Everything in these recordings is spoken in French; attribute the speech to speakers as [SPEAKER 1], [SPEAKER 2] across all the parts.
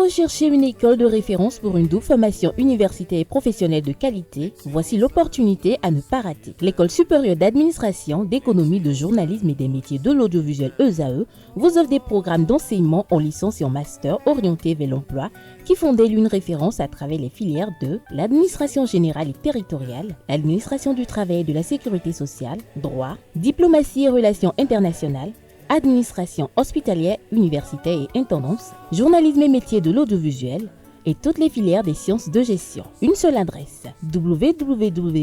[SPEAKER 1] recherchez une école de référence pour une double formation universitaire et professionnelle de qualité? Voici l'opportunité à ne pas rater. L'École supérieure d'administration, d'économie, de journalisme et des métiers de l'audiovisuel ESAE vous offre des programmes d'enseignement en licence et en master orientés vers l'emploi qui font d'elle une référence à travers les filières de l'administration générale et territoriale, l'administration du travail et de la sécurité sociale, droit, diplomatie et relations internationales, administration hospitalière, universitaire et intendance, journalisme et métiers de l'audiovisuel et toutes les filières des sciences de gestion. Une seule adresse, www.esae.bj.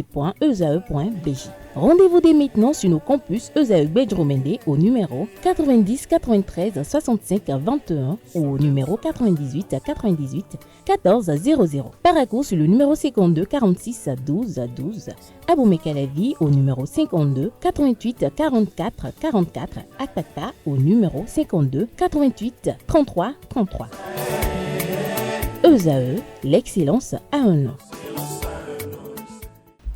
[SPEAKER 1] Rendez-vous dès maintenant sur nos campus ESAE Bedjromende au numéro 90 93 65 21 ou au numéro 98 98 14 00. Paracourt sur le numéro 52 46 12 12. Aboumé-Calavi au numéro 52 88 44 44. Akpaka au numéro 52 88 33 33. ESAE, l'excellence a un nom.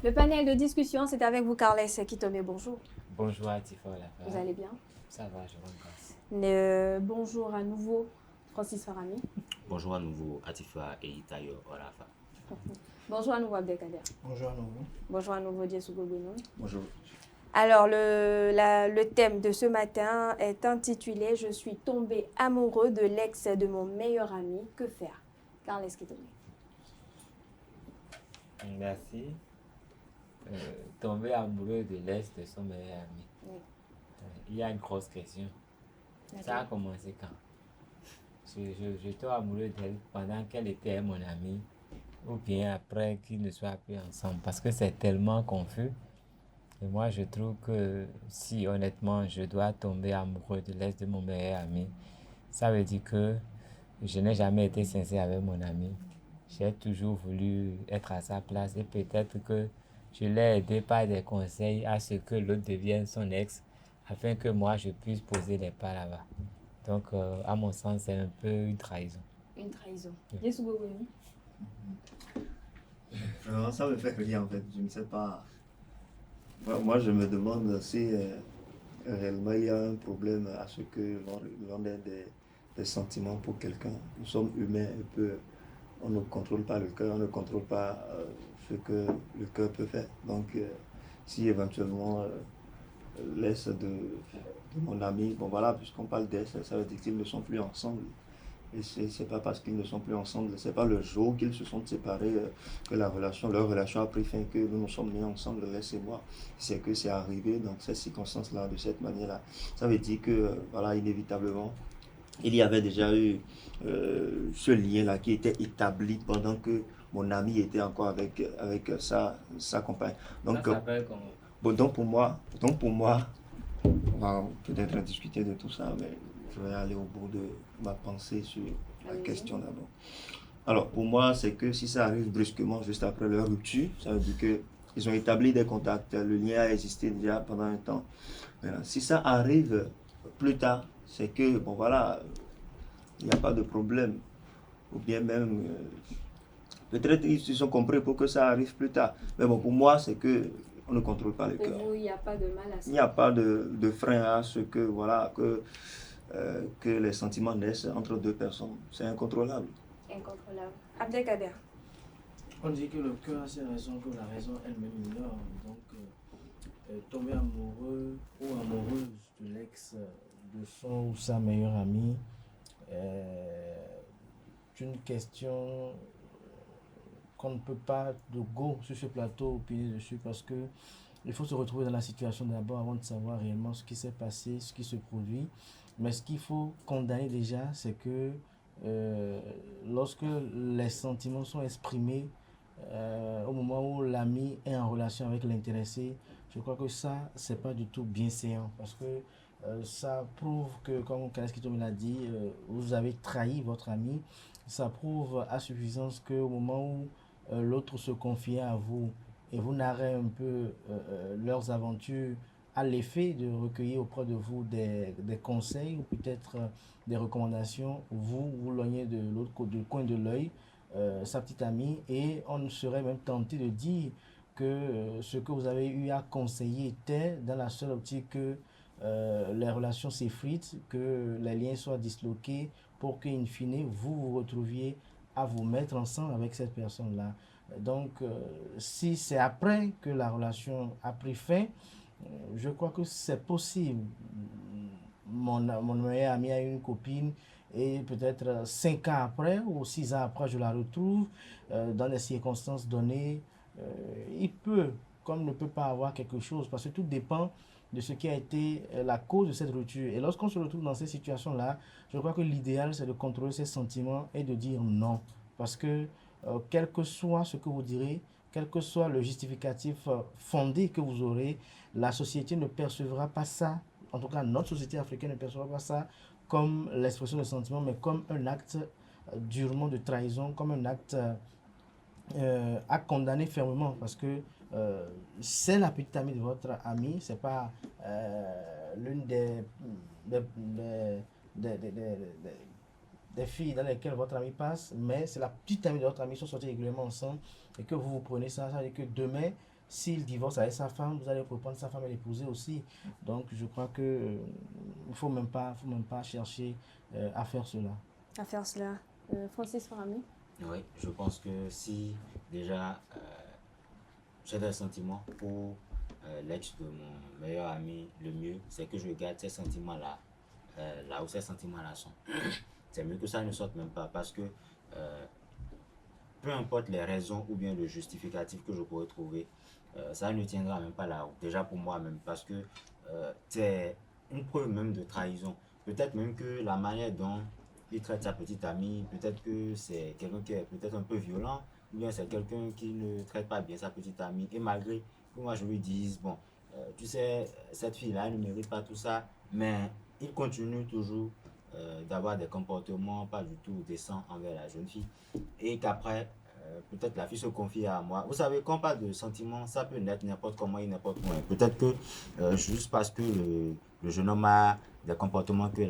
[SPEAKER 2] Le panel de discussion, c'est avec vous, Carles Kitome. Bonjour.
[SPEAKER 3] Bonjour Atifa.
[SPEAKER 2] Vous allez bien?
[SPEAKER 3] Ça va, je vous remercie.
[SPEAKER 2] Bonjour à nouveau, Francis Farami.
[SPEAKER 4] Bonjour à nouveau, Atifa et Itayo Orafa.
[SPEAKER 2] Bonjour à nouveau, Abdelkader.
[SPEAKER 5] Bonjour à nouveau.
[SPEAKER 2] Bonjour à nouveau, Diesso Gogonou.
[SPEAKER 5] Bonjour.
[SPEAKER 2] Alors, le thème de ce matin est intitulé « Je suis tombé amoureux de l'ex de mon meilleur ami. Que faire ?» Carles Kitome.
[SPEAKER 3] Merci. Tomber amoureux de l'ex de son meilleur ami.
[SPEAKER 2] Oui.
[SPEAKER 3] Il y a une grosse question.
[SPEAKER 2] D'accord.
[SPEAKER 3] Ça a commencé quand? Je tombe amoureux d'elle pendant qu'elle était mon amie ou bien après qu'ils ne soient plus ensemble parce que c'est tellement confus. Et moi, je trouve que si honnêtement je dois tomber amoureux de l'ex de mon meilleur ami, ça veut dire que je n'ai jamais été sincère avec mon ami. J'ai toujours voulu être à sa place et peut-être que je l'ai aidé par des conseils à ce que l'autre devienne son ex afin que moi je puisse poser les pas là-bas. Donc, à mon sens, c'est un peu une trahison.
[SPEAKER 2] Une trahison.
[SPEAKER 3] Oui.
[SPEAKER 2] Diesso Gogonou.
[SPEAKER 5] Alors, ça me fait rire en fait, je ne sais pas. Moi, je me demande si réellement il y a un problème à ce que l'on ait des sentiments pour quelqu'un. Nous sommes humains un peu, on ne contrôle pas le cœur, on ne contrôle pas ce que le cœur peut faire. Donc, si éventuellement l'est de mon ami, bon voilà, puisqu'on parle d'est, ça veut dire qu'ils ne sont plus ensemble. Et c'est pas parce qu'ils ne sont plus ensemble, c'est pas le jour qu'ils se sont séparés que leur relation a pris fin, que nous nous sommes mis ensemble, l'est et moi. C'est que c'est arrivé dans cette circonstance-là, de cette manière-là. Ça veut dire que, voilà, inévitablement, il y avait déjà eu ce lien-là qui était établi pendant que mon ami était encore avec sa compagne. Donc,
[SPEAKER 3] Ça s'appelle comment?
[SPEAKER 5] bon, donc pour moi, on va peut-être discuter de tout ça, mais je vais aller au bout de ma pensée sur la question d'abord. Alors, pour moi, c'est que si ça arrive brusquement, juste après leur rupture, ça veut dire qu'ils ont établi des contacts, le lien a existé déjà pendant un temps. Maintenant, si ça arrive plus tard, c'est que, bon voilà, il n'y a pas de problème. Ou bien même, peut-être ils se sont compris pour que ça arrive plus tard. Mais bon, pour moi, c'est que on ne contrôle pas le cœur.
[SPEAKER 2] Pour vous, il n'y a pas de mal à ça.
[SPEAKER 5] Il n'y a pas de frein à ce que, voilà, que les sentiments naissent entre deux personnes. C'est incontrôlable.
[SPEAKER 2] Incontrôlable. Abdelkader.
[SPEAKER 6] On dit que le cœur a ses raisons, que la raison elle-même ignore. Donc, tomber amoureux ou amoureuse de l'ex de son ou sa meilleure amie est une question qu'on ne peut pas de go sur ce plateau opiner dessus parce que il faut se retrouver dans la situation d'abord avant de savoir réellement ce qui s'est passé, ce qui se produit. Mais ce qu'il faut condamner déjà, c'est que lorsque les sentiments sont exprimés au moment où l'ami est en relation avec l'intéressé, je crois que ça, c'est pas du tout bien séant parce que ça prouve que, comme Carles Kitome l'a dit, vous avez trahi votre ami. Ça prouve à suffisance qu'au moment où l'autre se confiait à vous et vous narrez un peu leurs aventures à l'effet de recueillir auprès de vous des conseils ou peut-être des recommandations, vous loignez de l'autre côté, du coin de l'œil, sa petite amie, et on serait même tenté de dire que ce que vous avez eu à conseiller était dans la seule optique que les relations s'effritent, que les liens soient disloqués pour qu'in fine, vous vous retrouviez à vous mettre ensemble avec cette personne-là. Donc, si c'est après que la relation a pris fin, je crois que c'est possible. Mon meilleur ami a une copine et peut-être 5 ans après ou 6 ans après, je la retrouve dans des circonstances données. Il peut, comme ne peut pas avoir quelque chose, parce que tout dépend de ce qui a été la cause de cette rupture. Et lorsqu'on se retrouve dans ces situations-là, je crois que l'idéal, c'est de contrôler ses sentiments et de dire non. Parce que quel que soit ce que vous direz, quel que soit le justificatif fondé que vous aurez, la société ne percevra pas ça, en tout cas notre société africaine ne percevra pas ça comme l'expression de sentiments, mais comme un acte durement de trahison, comme un acte à condamner fermement, parce que c'est la petite amie de votre ami, c'est pas l'une des filles dans lesquelles votre ami passe, mais c'est la petite amie de votre ami, ils sont sortis régulièrement ensemble, et que vous prenez ça, ça veut dire que demain, s'il divorce avec sa femme, vous allez reprendre sa femme et l'épouser aussi. Donc je crois que il faut même pas chercher à faire cela.
[SPEAKER 2] Francis Farami.
[SPEAKER 4] Oui, je pense que si déjà j'ai des sentiments pour l'ex de mon meilleur ami, le mieux, c'est que je garde ces sentiments-là, là où ces sentiments-là sont. C'est mieux que ça ne sorte même pas, parce que peu importe les raisons ou bien le justificatif que je pourrais trouver, ça ne tiendra même pas là-haut. Déjà pour moi-même, parce que c'est une preuve même de trahison. Peut-être même que la manière dont il traite sa petite amie, peut-être que c'est quelqu'un qui est peut-être un peu violent, ou bien c'est quelqu'un qui ne traite pas bien sa petite amie. Et malgré que moi je lui dise, bon, tu sais, cette fille-là, elle ne mérite pas tout ça, mais il continue toujours d'avoir des comportements pas du tout décents envers la jeune fille. Et qu'après, peut-être la fille se confie à moi. Vous savez, quand on parle de sentiments, ça peut naître n'importe comment et n'importe où. Peut-être que juste parce que le jeune homme a des comportements que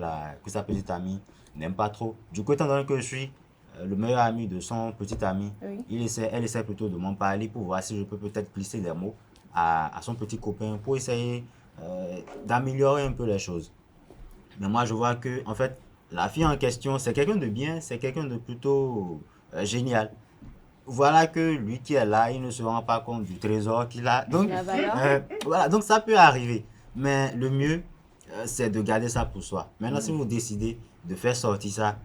[SPEAKER 4] sa petite amie n'aime pas trop. Du coup, étant donné que je suis le meilleur ami de son petit ami, oui, elle essaie plutôt de m'en parler pour voir si je peux peut-être glisser des mots à son petit copain pour essayer d'améliorer un peu les choses. Mais moi, je vois que, en fait, la fille en question, c'est quelqu'un de bien, c'est quelqu'un de plutôt génial. Voilà que lui qui est là, il ne se rend pas compte du trésor qu'il a. Donc, voilà, donc ça peut arriver. Mais le mieux, c'est de garder ça pour soi. Maintenant, si vous décidez de faire sortir ça,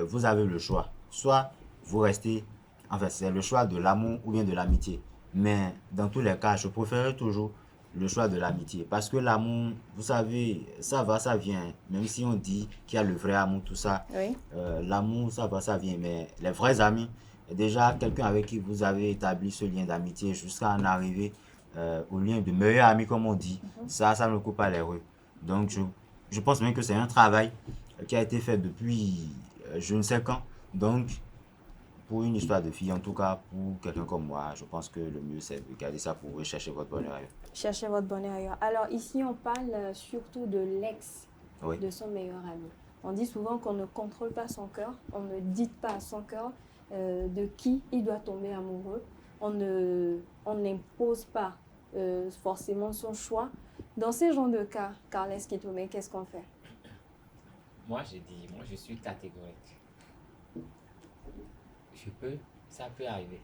[SPEAKER 4] vous avez le choix. Soit vous restez, enfin, c'est le choix de l'amour ou bien de l'amitié. Mais dans tous les cas, je préfère toujours le choix de l'amitié. Parce que l'amour, vous savez, ça va, ça vient. Même si on dit qu'il y a le vrai amour, tout ça, oui, l'amour, ça va, ça vient. Mais les vrais amis, déjà quelqu'un avec qui vous avez établi ce lien d'amitié jusqu'à en arriver au lien de meilleur ami, comme on dit, ça ne coupe pas les rues. Donc, je pense même que c'est un travail qui a été fait depuis je ne sais quand. Donc, pour une histoire de fille, en tout cas pour quelqu'un comme moi, je pense que le mieux c'est de garder ça pour vous, chercher votre bonheur ailleurs.
[SPEAKER 2] Chercher votre bonheur ailleurs. Alors ici, on parle surtout de l'ex, oui, de son meilleur ami. On dit souvent qu'on ne contrôle pas son cœur, on ne dicte pas à son cœur de qui il doit tomber amoureux. On n'impose pas forcément son choix. Dans ces genres de cas, Carles Kitome, qu'est-ce qu'on fait?
[SPEAKER 3] Moi, je suis catégorique. Ça peut arriver.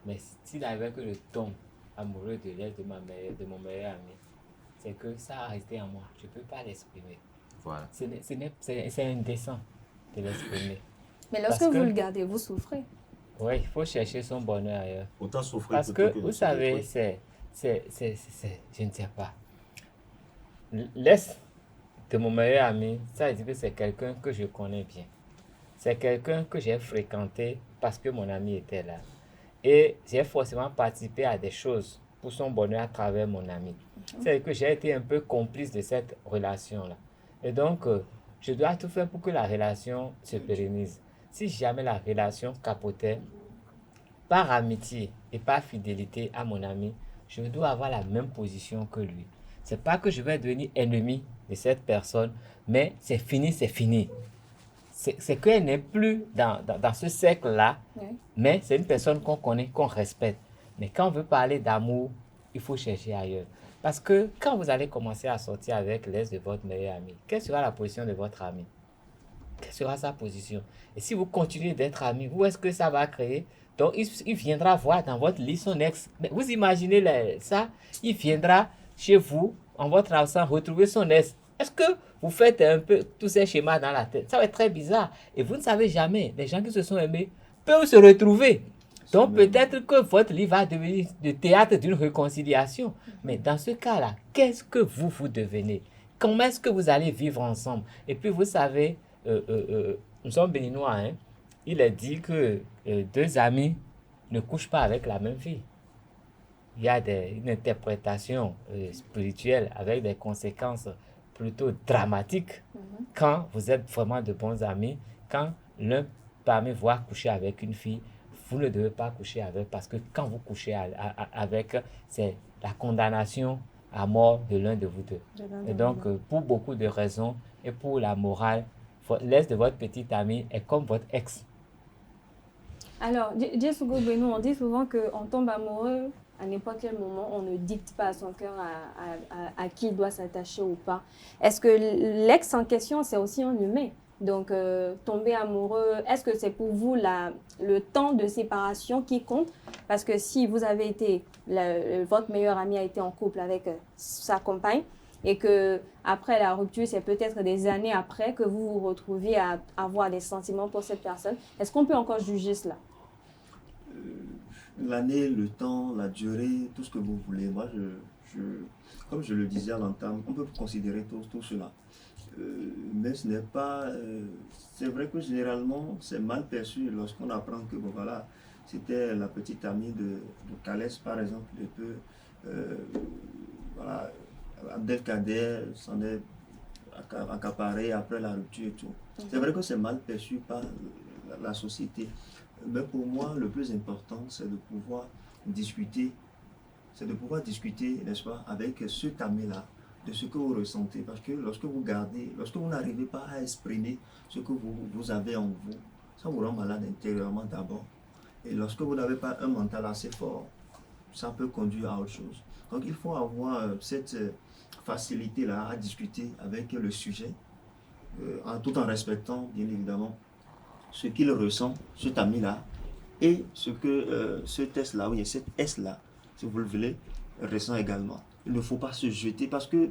[SPEAKER 3] Mais s'il arrivait que je tombe amoureux de l'ex de mon meilleur ami, c'est que ça a resté en moi. Je ne peux pas l'exprimer.
[SPEAKER 4] Voilà.
[SPEAKER 3] C'est indécent de l'exprimer.
[SPEAKER 2] Mais lorsque vous le gardez, vous souffrez.
[SPEAKER 3] Oui, il faut chercher son bonheur ailleurs.
[SPEAKER 4] Autant souffrir.
[SPEAKER 3] Parce que, vous savez, je ne sais pas. L'ex de mon meilleur ami, ça veut dire que c'est quelqu'un que je connais bien. C'est quelqu'un que j'ai fréquenté parce que mon ami était là. Et j'ai forcément participé à des choses pour son bonheur à travers mon ami. C'est que j'ai été un peu complice de cette relation-là. Et donc, je dois tout faire pour que la relation se pérennise. Si jamais la relation capotait, par amitié et par fidélité à mon ami, je dois avoir la même position que lui. C'est pas que je vais devenir ennemi de cette personne, mais c'est fini, c'est fini. C'est qu'elle n'est plus dans ce cercle-là, oui, mais c'est une personne qu'on connaît, qu'on respecte. Mais quand on veut parler d'amour, il faut chercher ailleurs. Parce que quand vous allez commencer à sortir avec l'ex de votre meilleur ami, quelle sera la position de votre ami? Quelle sera sa position? Et si vous continuez d'être amis, où est-ce que ça va créer? Donc, il viendra voir dans votre lit son ex. Mais vous imaginez ça? Il viendra chez vous, en votre absence, retrouver son ex. Est-ce que vous faites un peu tous ces schémas dans la tête? Ça va être très bizarre. Et vous ne savez jamais, les gens qui se sont aimés peuvent se retrouver. Donc, peut-être que votre lit va devenir le théâtre d'une réconciliation. Mais dans ce cas-là, qu'est-ce que vous devenez? Comment est-ce que vous allez vivre ensemble? Et puis, vous savez, nous sommes béninois, hein? Il est dit que deux amis ne couchent pas avec la même fille. Il y a une interprétation spirituelle avec des conséquences plutôt dramatiques quand vous êtes vraiment de bons amis. Quand l'un parmi vous va coucher avec une fille, vous ne devez pas coucher avec, parce que quand vous couchez avec, c'est la condamnation à mort de l'un de vous deux. Et donc, pour beaucoup de raisons et pour la morale, l'ex de votre petite amie est comme votre ex.
[SPEAKER 2] Alors, Jessugo Beno, on dit souvent qu'on tombe amoureux à n'importe quel moment, on ne dicte pas à son cœur à qui il doit s'attacher ou pas. Est-ce que l'ex en question, c'est aussi un humain? Donc, tomber amoureux, est-ce que c'est pour vous le temps de séparation qui compte? Parce que si vous avez été, votre meilleur ami a été en couple avec sa compagne, et que après la rupture, c'est peut-être des années après que vous vous retrouviez à avoir des sentiments pour cette personne, est-ce qu'on peut encore juger cela?
[SPEAKER 5] L'année, le temps, la durée, tout ce que vous voulez. Moi, comme je le disais à l'entame, on peut considérer tout cela. Mais ce n'est pas... c'est vrai que généralement, c'est mal perçu lorsqu'on apprend que, bon voilà, c'était la petite amie de Calès, par exemple, et que, voilà, Abdelkader s'en est accaparé après la rupture et tout. C'est vrai que c'est mal perçu par la société. Mais pour moi, le plus important, c'est de pouvoir discuter, n'est-ce pas, avec cet ami-là, de ce que vous ressentez. Parce que lorsque vous n'arrivez pas à exprimer ce que vous avez en vous, ça vous rend malade intérieurement d'abord. Et lorsque vous n'avez pas un mental assez fort, ça peut conduire à autre chose. Donc il faut avoir cette facilité-là à discuter avec le sujet, tout en respectant, bien évidemment, ce qu'il ressent, cet ami-là, et ce que ce test-là, oui, cet S-là, si vous le voulez, ressent également. Il ne faut pas se jeter parce que,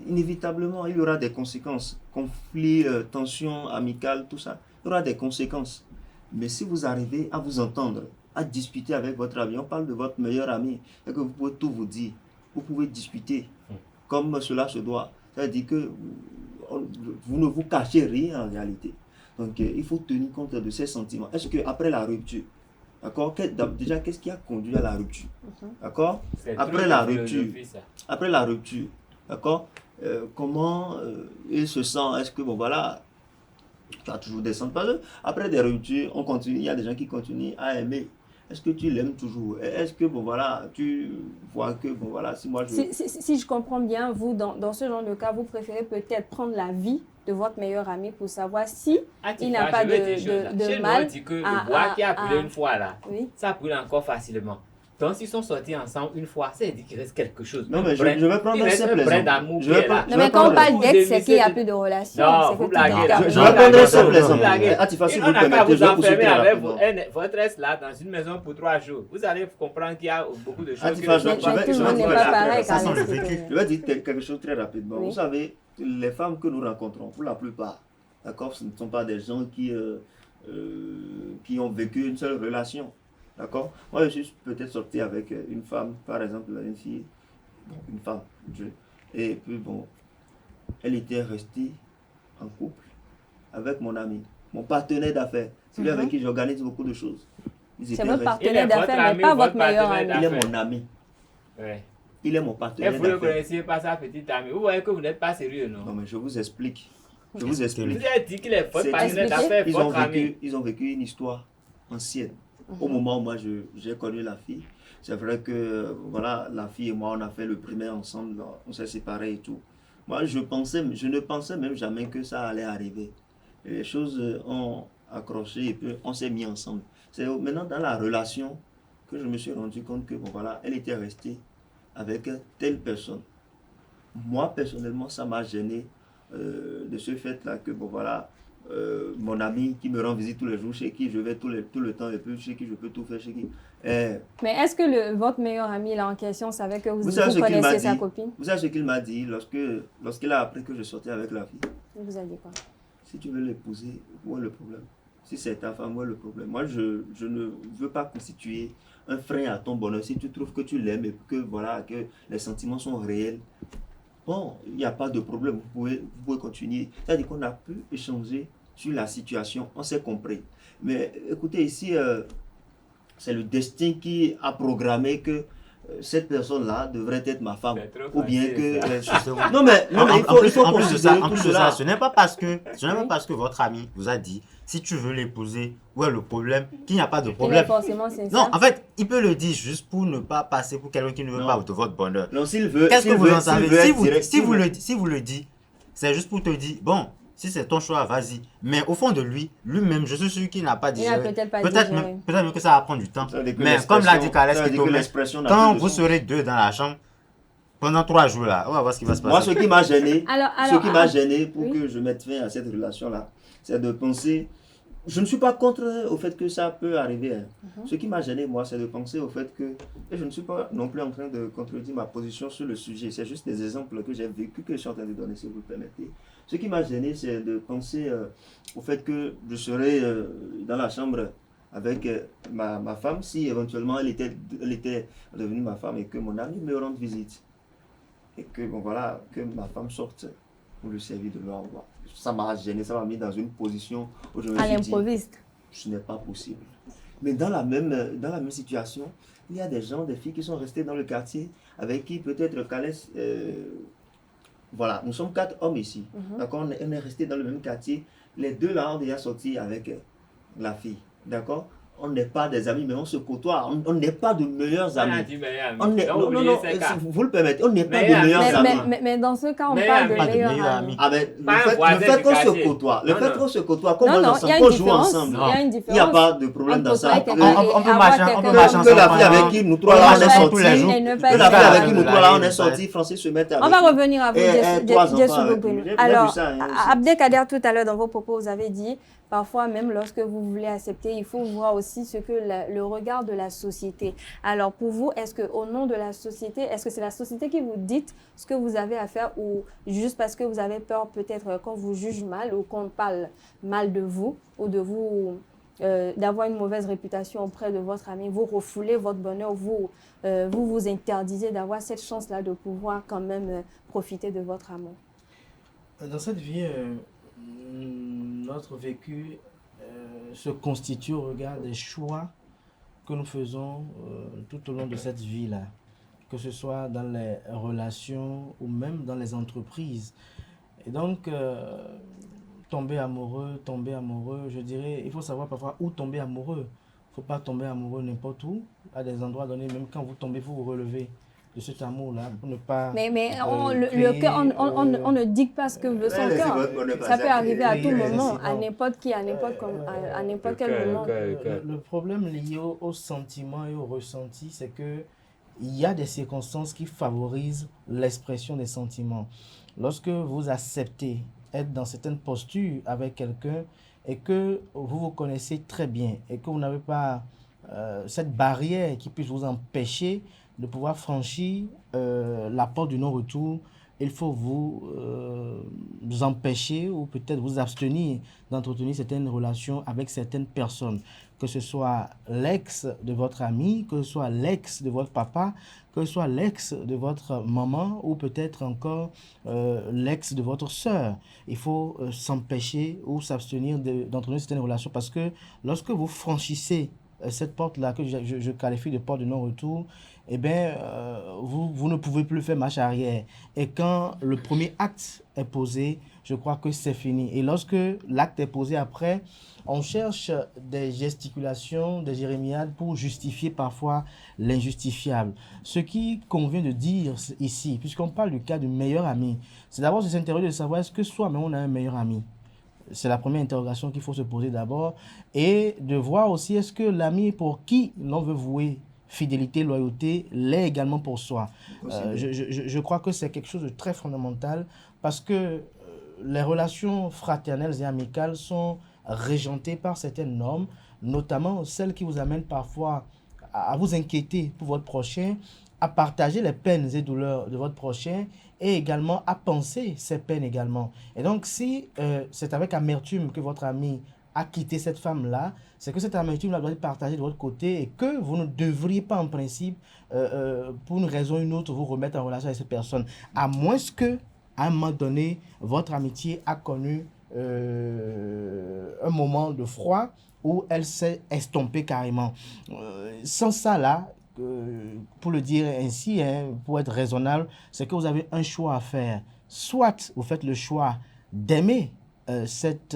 [SPEAKER 5] inévitablement, il y aura des conséquences. Conflits, tensions amicales, tout ça, il y aura des conséquences. Mais si vous arrivez à vous entendre, à discuter avec votre ami, on parle de votre meilleur ami, et que vous pouvez tout vous dire, vous pouvez discuter comme cela se doit. C'est-à-dire que vous ne vous cachez rien en réalité. Donc, il faut tenir compte de ces sentiments. Est-ce qu'après la rupture, d'accord, déjà, qu'est-ce qui a conduit à la rupture? D'accord? Après la rupture, d'accord, comment il se sent? Est-ce que, bon, voilà, tu as toujours des sentiments? Après des ruptures, on continue, il y a des gens qui continuent à aimer. Est-ce que tu l'aimes toujours? Est-ce que, bon, voilà, tu vois que, bon, voilà, si moi je...
[SPEAKER 2] Si je comprends bien, vous, dans ce genre de cas, vous préférez peut-être prendre l'avis de votre meilleur ami pour savoir si il n'a pas de mal.
[SPEAKER 3] On dit que le bois qui a brûlé une fois là, ça brûle encore facilement. Donc, s'ils sont sortis ensemble une fois, ça veut dire qu'il reste quelque chose.
[SPEAKER 5] Non, mais je vais prendre un simple exemple.
[SPEAKER 2] Non, mais quand on parle d'ex, c'est qu'il n'y a plus de relation.
[SPEAKER 3] Non, vous blaguez là.
[SPEAKER 5] Je vais prendre un simple exemple.
[SPEAKER 3] Atifa, si vous le permettez, je vais enfermer avec votre ex là dans une maison pour 3 jours. Vous allez comprendre qu'il y a beaucoup de choses.
[SPEAKER 5] Atifa, je vais dire quelque chose très rapidement. Vous savez, les femmes que nous rencontrons, pour la plupart, d'accord, ce ne sont pas des gens qui ont vécu une seule relation. D'accord? Moi, je suis peut-être sorti avec une femme, par exemple, une fille, une femme, et puis bon, elle était restée en couple avec mon ami, mon partenaire d'affaires, celui avec qui j'organise beaucoup de choses.
[SPEAKER 2] C'est votre partenaire d'affaires, mais pas votre meilleur ami.
[SPEAKER 5] Il est mon ami.
[SPEAKER 3] Ouais.
[SPEAKER 5] Il est mon partenaire
[SPEAKER 3] d'affaires. Et vous ne connaissiez pas sa petite amie. Vous voyez que vous n'êtes pas sérieux, non?
[SPEAKER 5] Non, mais je vous explique. Vous
[SPEAKER 3] avez dit qu'il est votre partenaire d'affaires, votre ami.
[SPEAKER 5] Ils ont vécu une histoire ancienne. Au moment où moi j'ai connu la fille, c'est vrai que voilà, la fille et moi on a fait le primaire ensemble, on s'est séparés et tout. Moi je ne pensais même jamais que ça allait arriver. Et les choses ont accroché et puis on s'est mis ensemble. C'est maintenant dans la relation que je me suis rendu compte que bon voilà, elle était restée avec telle personne. Moi, personnellement, ça m'a gêné de ce fait-là que, bon, voilà, mon ami qui me rend visite tous les jours, chez qui je vais tout le temps, et puis chez qui je peux tout faire, chez qui...
[SPEAKER 2] Mais est-ce que votre meilleur ami là en question savait que vous connaissiez sa copine?
[SPEAKER 5] Vous savez ce qu'il m'a dit lorsqu'il a appris que je sortais avec la fille?
[SPEAKER 2] Il vous a dit quoi?
[SPEAKER 5] Si tu veux l'épouser, où est le problème? Si c'est ta femme, où est le problème? Moi, je ne veux pas constituer un frein à ton bonheur. Si tu trouves que tu l'aimes et que, voilà, que les sentiments sont réels, bon, il n'y a pas de problème, vous pouvez continuer. C'est-à-dire qu'on a pu échanger sur la situation, on s'est compris. Mais écoutez, ici, c'est le destin qui a programmé que cette personne-là devrait être ma femme. Ou bien que... Non, mais il faut considérer tout cela.
[SPEAKER 4] Ce n'est pas parce que votre ami vous a dit, si tu veux l'épouser, où est le problème, qu'il n'y a pas de problème. Non, en fait, il peut le dire juste pour ne pas passer pour quelqu'un qui ne veut pas de votre bonheur.
[SPEAKER 5] Non, s'il veut...
[SPEAKER 4] Qu'est-ce que vous en savez? Si vous le dites, c'est juste pour te dire, bon, si c'est ton choix, vas-y. Mais au fond de lui-même, je suis sûr qu'il n'a pas digéré. Peut-être même que ça va prendre du temps. Mais comme l'a dit Calès, quand vous serez deux dans la chambre, pendant 3 jours là, on va voir ce qui va se passer.
[SPEAKER 5] Moi, ce qui m'a gêné, pour que je mette fin à cette relation-là, c'est de penser... Je ne suis pas contre au fait que ça peut arriver. Hein. Ce qui m'a gêné, moi, c'est de penser au fait que... Et je ne suis pas non plus en train de contredire ma position sur le sujet. C'est juste des exemples que j'ai vécu, que je suis en train de donner, si vous le permettez. Ce qui m'a gêné, c'est de penser au fait que je serais dans la chambre avec ma femme, si éventuellement elle était devenue ma femme et que mon ami me rende visite. Et que, bon, voilà, que ma femme sorte pour lui servir de l'au revoir. Ça m'a gêné, ça m'a mis dans une position où je me suis dit, ce n'est pas possible. Mais dans la même situation, il y a des filles qui sont restées dans le quartier avec qui peut-être Calès, voilà, nous sommes 4 hommes ici. D'accord, on est restés dans le même quartier. Les 2 là ont déjà sorti avec la fille. D'accord? On n'est pas des amis, mais on se côtoie. On n'est pas de meilleurs amis. Non, vous le permettez, on n'est pas de meilleurs amis.
[SPEAKER 2] Mais dans ce cas, on parle de meilleurs amis.
[SPEAKER 5] Ah, mais le fait qu'on se côtoie, comme on joue ensemble, il n'y a pas de problème dans ça.
[SPEAKER 4] On peut marcher ensemble.
[SPEAKER 5] Que la fille avec qui nous 3 là, on est sortis tous les jours. Que la fille avec qui nous 3 là, on est sortis, Francis se met avec.
[SPEAKER 2] On va revenir à vous, alors, Abdelkader, tout à l'heure, dans vos propos, vous avez dit, parfois, même lorsque vous voulez accepter, il faut voir aussi ce que le regard de la société. Alors, pour vous, est-ce qu'au nom de la société, est-ce que c'est la société qui vous dit ce que vous avez à faire ou juste parce que vous avez peur peut-être qu'on vous juge mal ou qu'on parle mal de vous ou de vous, d'avoir une mauvaise réputation auprès de votre ami, vous refoulez votre bonheur, vous interdisez d'avoir cette chance-là de pouvoir quand même profiter de votre amour?
[SPEAKER 6] Dans cette vie... notre vécu se constitue au regard des choix que nous faisons tout au long de cette vie-là, que ce soit dans les relations ou même dans les entreprises. Et donc, tomber amoureux, je dirais, il faut savoir parfois où tomber amoureux. Il ne faut pas tomber amoureux n'importe où. À des endroits donnés, même quand vous tombez, vous vous relevez de cet amour-là pour ne pas...
[SPEAKER 2] Mais on ne dit pas ce que veut son cœur. Ça peut arriver à tout moment, à n'importe qui, à n'importe quel moment.
[SPEAKER 6] Le problème lié au sentiment et au ressenti, c'est que il y a des circonstances qui favorisent l'expression des sentiments. Lorsque vous acceptez être dans certaines postures avec quelqu'un et que vous vous connaissez très bien et que vous n'avez pas cette barrière qui puisse vous empêcher de pouvoir franchir la porte du non-retour, il faut vous empêcher ou peut-être vous abstenir d'entretenir certaines relations avec certaines personnes, que ce soit l'ex de votre ami, que ce soit l'ex de votre papa, que ce soit l'ex de votre maman ou peut-être encore l'ex de votre sœur. Il faut s'empêcher ou s'abstenir d'entretenir certaines relations parce que lorsque vous franchissez cette porte-là que je qualifie de porte de non-retour, eh bien, vous ne pouvez plus faire marche arrière. Et quand le premier acte est posé, je crois que c'est fini. Et lorsque l'acte est posé après, on cherche des gesticulations, des jérémiades pour justifier parfois l'injustifiable. Ce qui convient de dire ici, puisqu'on parle du cas du meilleur ami, c'est d'abord de s'interroger de savoir est-ce que soi-même on a un meilleur ami. C'est la première interrogation qu'il faut se poser d'abord. Et de voir aussi est-ce que l'ami pour qui l'on veut vouer fidélité, loyauté, l'est également pour soi. Je crois que c'est quelque chose de très fondamental parce que les relations fraternelles et amicales sont régentées par certaines normes, notamment celles qui vous amènent parfois à vous inquiéter pour votre prochain, à partager les peines et douleurs de votre prochain et également à penser ces peines également. Et donc, si c'est avec amertume que votre ami a quitté cette femme-là, c'est que cette amertume-là doit être partagée de votre côté et que vous ne devriez pas en principe, pour une raison ou une autre, vous remettre en relation avec cette personne. À moins que, à un moment donné, votre amitié a connu un moment de froid où elle s'est estompée carrément. Sans ça, là, pour le dire ainsi, pour être raisonnable, c'est que vous avez un choix à faire. Soit vous faites le choix d'aimer cette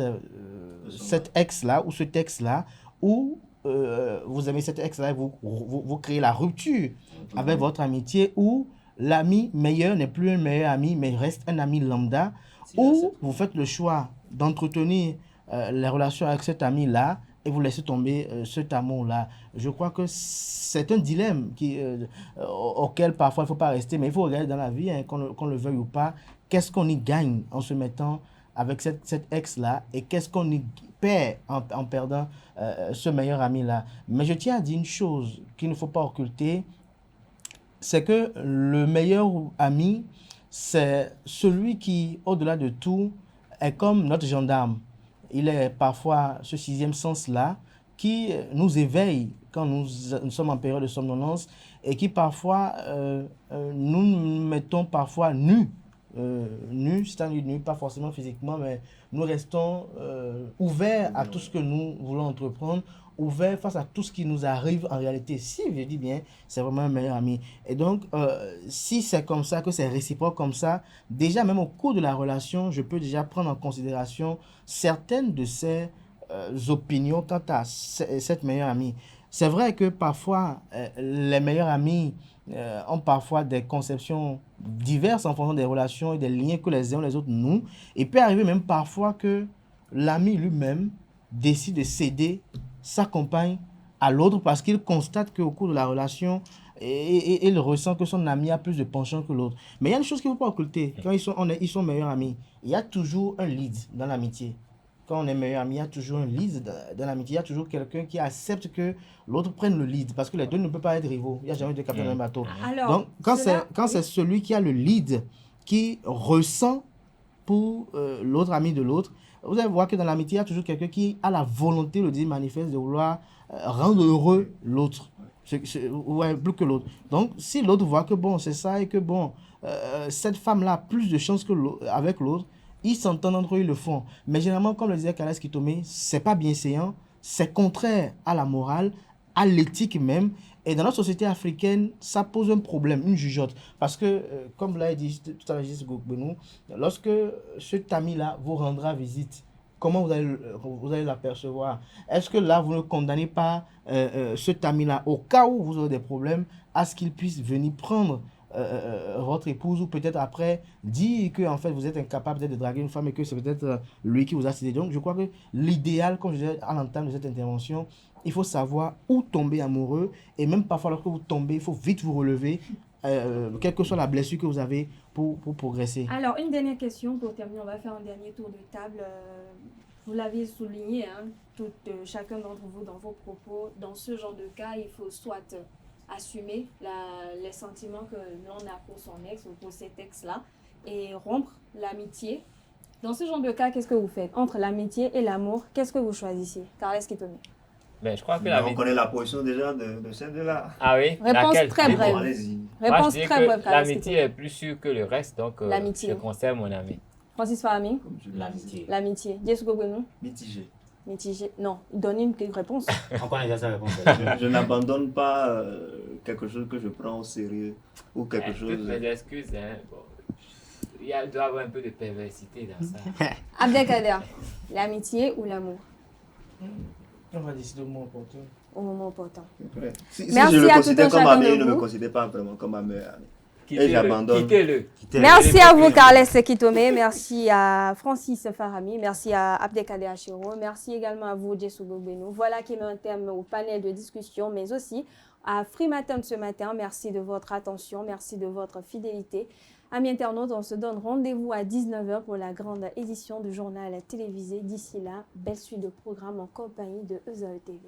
[SPEAKER 6] ex-là ou ce ex-là, ou vous aimez cette ex-là et vous créez la rupture avec votre amitié, ou l'ami meilleur n'est plus un meilleur ami, mais reste un ami lambda, ou vous faites le choix d'entretenir les relations avec cet ami-là et vous laissez tomber cet amour-là. Je crois que c'est un dilemme auquel parfois il ne faut pas rester, mais il faut regarder dans la vie, qu'on le veuille ou pas, qu'est-ce qu'on y gagne en se mettant avec cette ex-là et qu'est-ce qu'on y perd en perdant ce meilleur ami-là. Mais je tiens à dire une chose qu'il ne faut pas occulter, c'est que le meilleur ami, c'est celui qui, au-delà de tout, est comme notre gendarme. Il est parfois ce sixième sens-là qui nous éveille quand nous sommes en période de somnolence et qui parfois nous mettons parfois nus. C'est-à-dire nus, pas forcément physiquement, mais nous restons ouverts à tout ce que nous voulons entreprendre, ouverts face à tout ce qui nous arrive en réalité. Si je dis bien, c'est vraiment un meilleur ami. Et donc, si c'est comme ça, que c'est réciproque comme ça, déjà même au cours de la relation, je peux déjà prendre en considération certaines de ses opinions quant à cette meilleure amie. C'est vrai que parfois, les meilleurs amis ont parfois des conceptions diverses en fonction des relations et des liens que les uns ou les autres nouent. Il peut arriver même parfois que l'ami lui-même décide de céder sa compagne à l'autre parce qu'il constate qu'au cours de la relation, il ressent que son ami a plus de penchant que l'autre. Mais il y a une chose qu'il ne faut pas occulter. Quand ils sont meilleurs amis, il y a toujours un lead dans l'amitié. Quand on est meilleur ami, il y a toujours un lead dans l'amitié. Il y a toujours quelqu'un qui accepte que l'autre prenne le lead. Parce que les deux ne peuvent pas être rivaux. Il n'y a jamais de capitaine dans un bateau.
[SPEAKER 2] Alors,
[SPEAKER 6] donc, quand c'est celui qui a le lead, qui ressent pour l'autre ami de l'autre, vous allez voir que dans l'amitié, il y a toujours quelqu'un qui a la volonté, le dit manifeste, de vouloir rendre heureux l'autre. Ouais, plus que l'autre. Donc, si l'autre voit que bon, c'est ça et que bon, cette femme-là a plus de chance avec l'autre, ils s'entendent entre eux, ils le font. Mais généralement, comme le disait Kales Kitome, c'est pas bienséant, c'est contraire à la morale, à l'éthique même. Et dans notre société africaine, ça pose un problème, une jugeote. Parce que, comme l'a dit tout à l'heure Gis Gokbenou, lorsque cet ami-là vous rendra visite, comment vous allez l'apercevoir? Est-ce que là, vous ne condamnez pas cet ami-là, au cas où vous aurez des problèmes, à ce qu'il puisse venir prendre votre épouse, ou peut-être après dire que en fait vous êtes incapable de draguer une femme et que c'est peut-être lui qui vous a cédé. Donc je crois que l'idéal, comme je disais à l'entame de cette intervention, il faut savoir où tomber amoureux, et même parfois lorsque vous tombez, il faut vite vous relever, quelle que soit la blessure que vous avez, pour progresser.
[SPEAKER 2] Alors une dernière question pour terminer, on va faire un dernier tour de table. Vous l'avez souligné, chacun d'entre vous dans vos propos, dans ce genre de cas, il faut soit assumer les sentiments que l'on a pour son ex ou pour cet ex-là et rompre l'amitié. Dans ce genre de cas, qu'est-ce que vous faites? Entre l'amitié et l'amour, qu'est-ce que vous choisissez? Kales Kitome.
[SPEAKER 3] Ben, je crois que
[SPEAKER 5] on connaît la position déjà de celle de là.
[SPEAKER 3] Ah oui?
[SPEAKER 2] Réponse
[SPEAKER 3] laquelle?
[SPEAKER 2] très brève.
[SPEAKER 5] Allez-y.
[SPEAKER 2] Réponse très brève.
[SPEAKER 3] L'amitié est plus sûre que le reste, donc je conserve mon ami.
[SPEAKER 2] Francis Fahami?
[SPEAKER 4] L'amitié.
[SPEAKER 2] L'amitié. Jess Gokbenou?
[SPEAKER 5] Mitigé.
[SPEAKER 2] Mitigé. Non, donne une réponse.
[SPEAKER 4] On connaît déjà sa réponse.
[SPEAKER 5] Je n'abandonne pas quelque chose que je prends au sérieux ou quelque chose.
[SPEAKER 3] Toutes mes excuses, bon, il doit y avoir un peu de perversité dans ça.
[SPEAKER 2] Abdelkader, l'amitié ou l'amour?
[SPEAKER 6] On va décider au moment opportun.
[SPEAKER 2] Au moment opportun.
[SPEAKER 5] Si
[SPEAKER 2] Merci
[SPEAKER 5] je le
[SPEAKER 2] à
[SPEAKER 5] considère
[SPEAKER 2] tout un
[SPEAKER 5] comme
[SPEAKER 2] chacun
[SPEAKER 5] ami,
[SPEAKER 2] de
[SPEAKER 5] il ne me
[SPEAKER 2] vous.
[SPEAKER 5] considère pas vraiment comme ma meilleure amie. et j'abandonne.
[SPEAKER 3] Quittez-le.
[SPEAKER 2] Merci à vous, Carles Kitomé. Merci à Francis Farami. Merci à Abdelkader Achiro. Merci également à vous, Jessou Benou. Voilà qui met un terme au panel de discussion, mais aussi à Free Matin ce matin. Merci de votre attention. Merci de votre fidélité. Amis internautes, on se donne rendez-vous à 19h pour la grande édition du journal télévisé. D'ici là, belle suite de programmes en compagnie de EZAE TV.